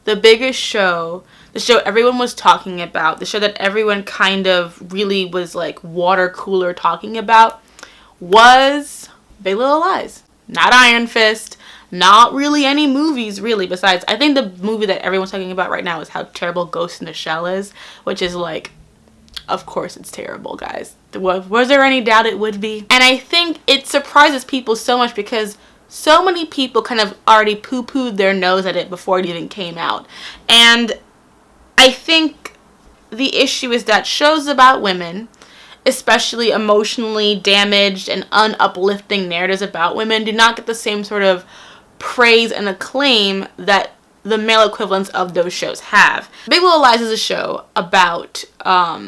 the biggest show, the show everyone was talking about, the show that everyone kind of really was like water cooler talking about, was Big Little Lies. Not Iron Fist, not really any movies really, besides, I think the movie that everyone's talking about right now is how terrible Ghost in the Shell is, which is like, of course it's terrible, guys. Was there any doubt it would be? And I think it surprises people so much because so many people kind of already poo-pooed their nose at it before it even came out. And I think the issue is that shows about women, especially emotionally damaged and unuplifting narratives about women, do not get the same sort of praise and acclaim that the male equivalents of those shows have. Big Little Lies is a show about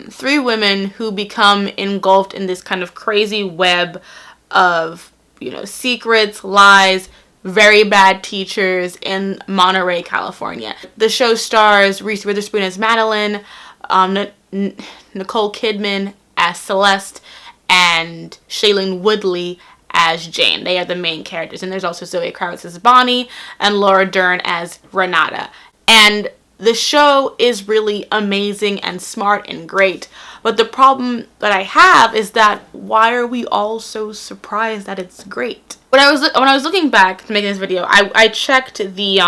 3 women who become engulfed in this kind of crazy web of, you know, secrets, lies, very bad teachers in Monterey, California. The show stars Reese Witherspoon as Madeline, Nicole Kidman as Celeste, and Shailene Woodley as Jane. They are the main characters. And there's also Zoe Kravitz as Bonnie and Laura Dern as Renata. And the show is really amazing and smart and great. But the problem that I have is that why are we all so surprised that it's great? When I was looking back to making this video, I checked the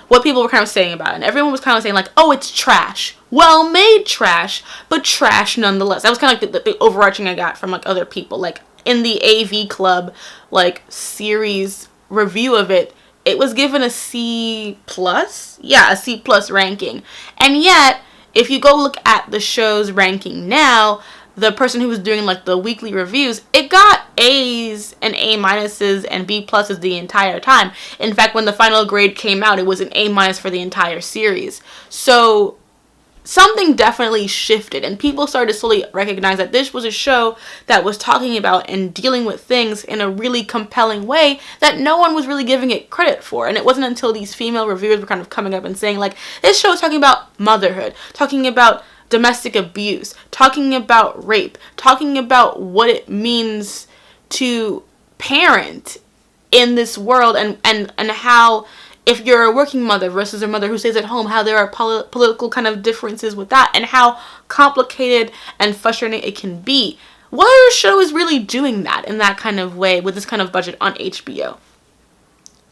what people were kind of saying about it. And everyone was kind of saying like, oh, it's trash. Well made trash, but trash nonetheless. That was kind of like the overarching I got from like other people. Like in the AV Club like series review of it, it was given a C+. Yeah, a C+ ranking. And yet, if you go look at the show's ranking now, the person who was doing like the weekly reviews, it got A's and A- and B+ the entire time. In fact, when the final grade came out, it was an A- for the entire series. So something definitely shifted, and people started to slowly recognize that this was a show that was talking about and dealing with things in a really compelling way that no one was really giving it credit for. And it wasn't until these female reviewers were kind of coming up and saying like, this show is talking about motherhood, talking about domestic abuse, talking about rape, talking about what it means to parent in this world, and how if you're a working mother versus a mother who stays at home, how there are political kind of differences with that, and how complicated and frustrating it can be. What other show is really doing that in that kind of way with this kind of budget on HBO?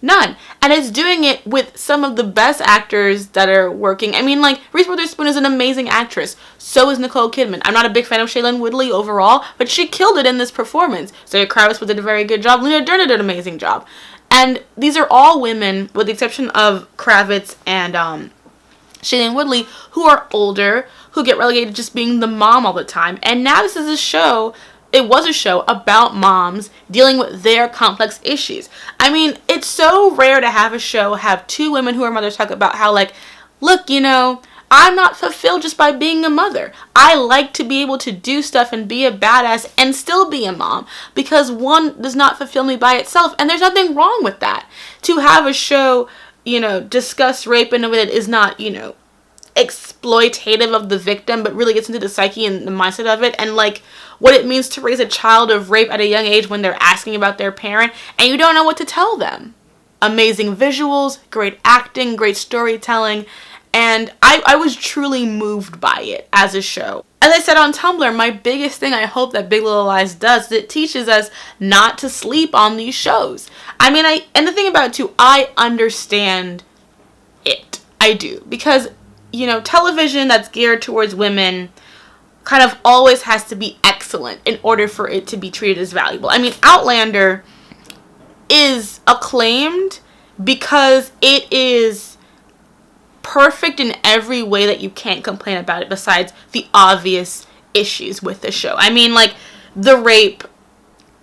None. And it's doing it with some of the best actors that are working. I mean, like, Reese Witherspoon is an amazing actress. So is Nicole Kidman. I'm not a big fan of Shailene Woodley overall, but she killed it in this performance. Zoe Kravitz did a very good job. Lena Dunham did an amazing job. And these are all women, with the exception of Kravitz and Shailene Woodley, who are older, who get relegated to just being the mom all the time. And now this is a show, it was a show about moms dealing with their complex issues. I mean, it's so rare to have a show have 2 women who are mothers talk about how, like, look, you know, I'm not fulfilled just by being a mother. I like to be able to do stuff and be a badass and still be a mom, because one does not fulfill me by itself, and there's nothing wrong with that. To have a show, you know, discuss rape in a way that is not, you know, exploitative of the victim, but really gets into the psyche and the mindset of it, and like what it means to raise a child of rape at a young age when they're asking about their parent and you don't know what to tell them. Amazing visuals, great acting, great storytelling. And I was truly moved by it as a show. As I said on Tumblr, my biggest thing I hope that Big Little Lies does is it teaches us not to sleep on these shows. I mean, and the thing about it too, I understand it. I do. Because, you know, television that's geared towards women kind of always has to be excellent in order for it to be treated as valuable. I mean, Outlander is acclaimed because it is perfect in every way that you can't complain about it besides the obvious issues with the show. I mean, like, the rape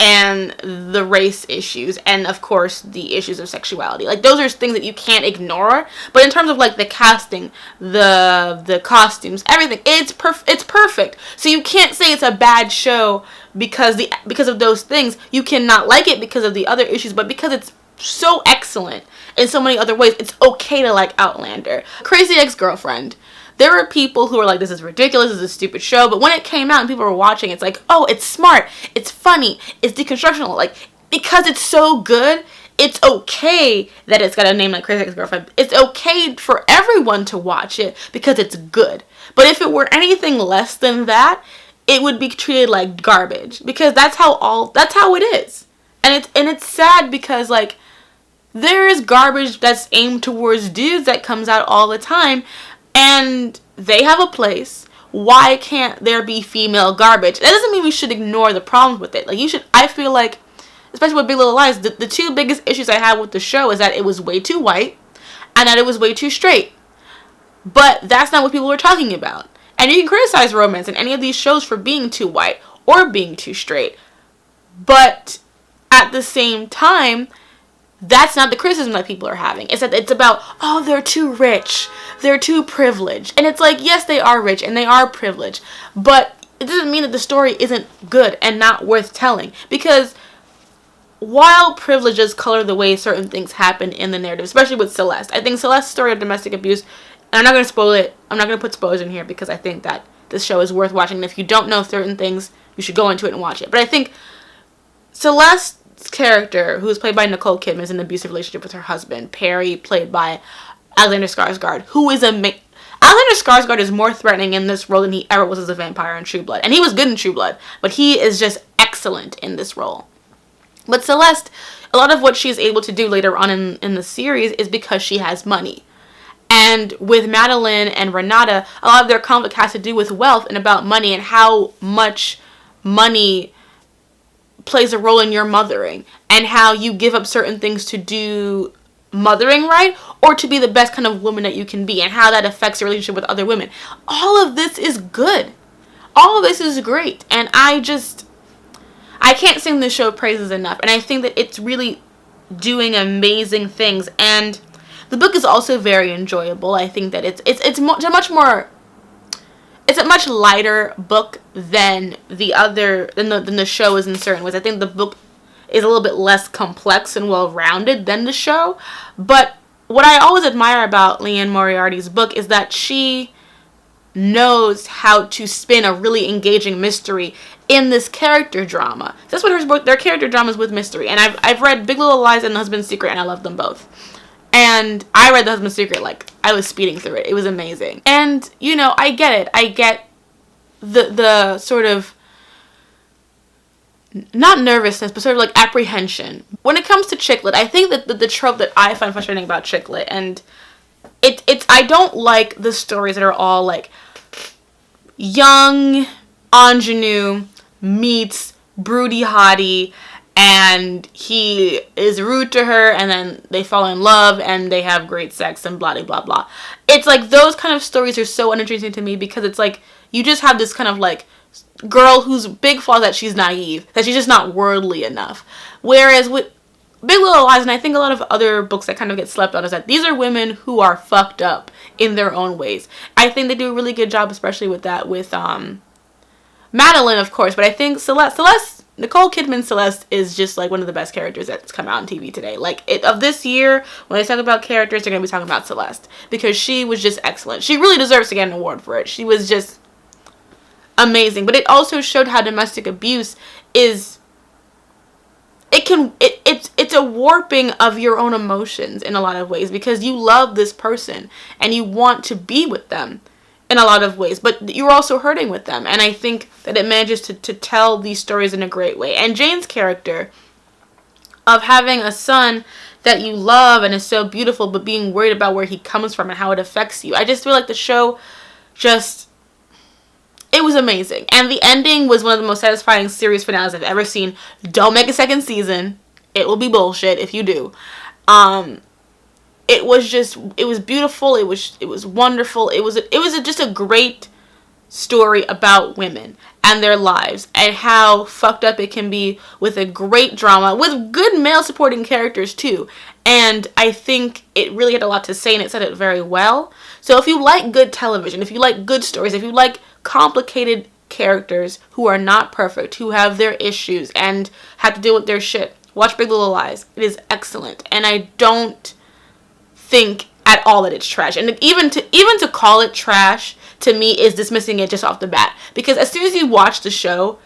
and the race issues, and of course the issues of sexuality. Like, those are things that you can't ignore. But in terms of like the casting, the costumes, everything, it's perfect. So you can't say it's a bad show because of those things. You cannot like it because of the other issues, but because it's so excellent in so many other ways, it's okay to like Outlander. Crazy Ex-Girlfriend. There were people who were like, this is ridiculous, this is a stupid show. But when it came out and people were watching, it's like, oh, it's smart, it's funny, it's deconstructional. Like, because it's so good, it's okay that it's got a name like Crazy Ex-Girlfriend. It's okay for everyone to watch it because it's good. But if it were anything less than that, it would be treated like garbage, because that's how it is. And it's sad because, like, there is garbage that's aimed towards dudes that comes out all the time, and they have a place. Why can't there be female garbage? That doesn't mean we should ignore the problems with it. Like, I feel like, especially with Big Little Lies, the two biggest issues I had with the show is that it was way too white and that it was way too straight. But that's not what people were talking about. And you can criticize romance in any of these shows for being too white or being too straight. But at the same time, that's not the criticism that people are having. It's that it's about, oh, they're too rich, they're too privileged. And it's like, yes, they are rich and they are privileged, but it doesn't mean that the story isn't good and not worth telling. Because while privileges color the way certain things happen in the narrative, especially with Celeste, I think Celeste's story of domestic abuse, and I'm not going to spoil it, I'm not going to put spoilers in here because I think that this show is worth watching. And if you don't know certain things, you should go into it and watch it. But I think Celeste's character, who is played by Nicole Kidman, is in an abusive relationship with her husband, Perry, played by Alexander Skarsgård, who is Alexander Skarsgård is more threatening in this role than he ever was as a vampire in True Blood. And he was good in True Blood, but he is just excellent in this role. But Celeste, a lot of what she's able to do later on in the series is because she has money. And with Madeline and Renata, a lot of their conflict has to do with wealth and about money and how much money plays a role in your mothering, and how you give up certain things to do mothering right, or to be the best kind of woman that you can be, and how that affects your relationship with other women. All of this is good. All of this is great. And I can't sing this show praises enough. And I think that it's really doing amazing things. And the book is also very enjoyable. I think that it's a much lighter book than the show is in certain ways. I think the book is a little bit less complex and well-rounded than the show. But what I always admire about Liane Moriarty's book is that she knows how to spin a really engaging mystery in this character drama. That's what her book, their character dramas with mystery. And I've read Big Little Lies and The Husband's Secret, and I love them both. And I read The Husband's Secret, like, I was speeding through it. It was amazing. And, you know, I get it. I get the sort of, not nervousness, but sort of like apprehension. When it comes to chick lit, I think that the trope that I find frustrating about chick lit, and I don't like the stories that are all like young ingenue meets broody hottie, and he is rude to her, and then they fall in love, and they have great sex, and blah, blah, blah, blah. It's like, those kind of stories are so uninteresting to me, because it's like, you just have this kind of like girl whose big flaw is that she's naive, that she's just not worldly enough. Whereas with Big Little Lies, and I think a lot of other books that kind of get slept on, is that these are women who are fucked up in their own ways. I think they do a really good job, especially with that, with Madeline, of course, but I think Celeste, Nicole Kidman Celeste is just like one of the best characters that's come out on TV today. Like, of this year, when they talk about characters, they're going to be talking about Celeste, because she was just excellent. She really deserves to get an award for it. She was just amazing. But it also showed how domestic abuse is, it's a warping of your own emotions in a lot of ways, because you love this person and you want to be with them in a lot of ways, but you're also hurting with them. And I think that it manages to tell these stories in a great way. And Jane's character of having a son that you love and is so beautiful, but being worried about where he comes from and how it affects you. I just feel like the show it was amazing. And the ending was one of the most satisfying series finales I've ever seen. Don't make a second season. It will be bullshit if you do. It was beautiful. It was wonderful. It was just a great story about women and their lives, and how fucked up it can be, with a great drama, with good male supporting characters too. And I think it really had a lot to say, and it said it very well. So if you like good television, if you like good stories, if you like complicated characters who are not perfect, who have their issues and have to deal with their shit, watch Big Little Lies. It is excellent. And I don't think at all that it's trash. And even to call it trash, to me, is dismissing it just off the bat. Because as soon as you watch the show,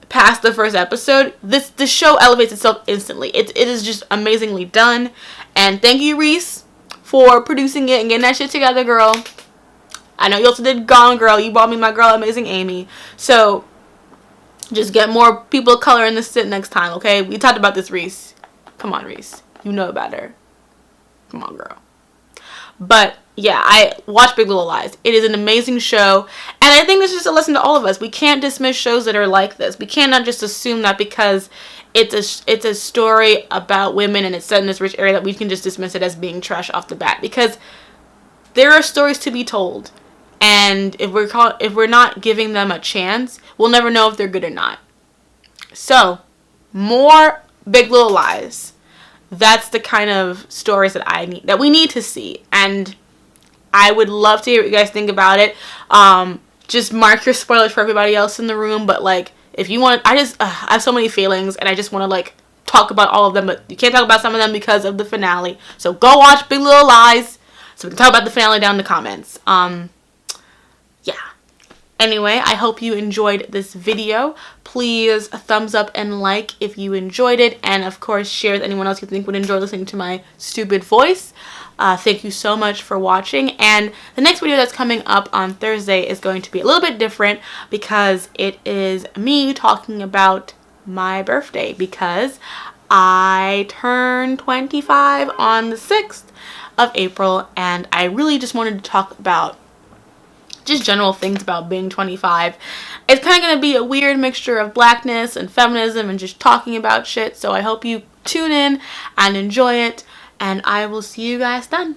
past the first episode, the show elevates itself instantly. It is just amazingly done. And thank you, Reese, for producing it and getting that shit together, girl. I know you also did Gone Girl. You brought me my girl, Amazing Amy. So just get more people of color in the sit next time, okay? We talked about this, Reese. Come on, Reese. You know better. Come on, girl. But yeah, I watch Big Little Lies. It is an amazing show, and I think this is just a lesson to all of us. We can't dismiss shows that are like this. We cannot just assume that because it's a story about women and it's set in this rich area that we can just dismiss it as being trash off the bat, because there are stories to be told, and if we're not giving them a chance, we'll never know if they're good or not. So, more Big Little Lies. That's the kind of stories that we need to see, and I would love to hear what you guys think about it. Just mark your spoilers for everybody else in the room, but like, if you want, I have so many feelings, and I just want to like talk about all of them, but you can't talk about some of them because of the finale. So go watch Big Little Lies so we can talk about the finale down in the comments. Yeah. Anyway, I hope you enjoyed this video. Please a thumbs up and like if you enjoyed it, and of course share with anyone else you think would enjoy listening to my stupid voice. Thank you so much for watching, and the next video that's coming up on Thursday is going to be a little bit different because it is me talking about my birthday, because I turned 25 on the 6th of April, and I really just wanted to talk about just general things about being 25. It's kind of going to be a weird mixture of blackness and feminism and just talking about shit, so I hope you tune in and enjoy it, and I will see you guys then.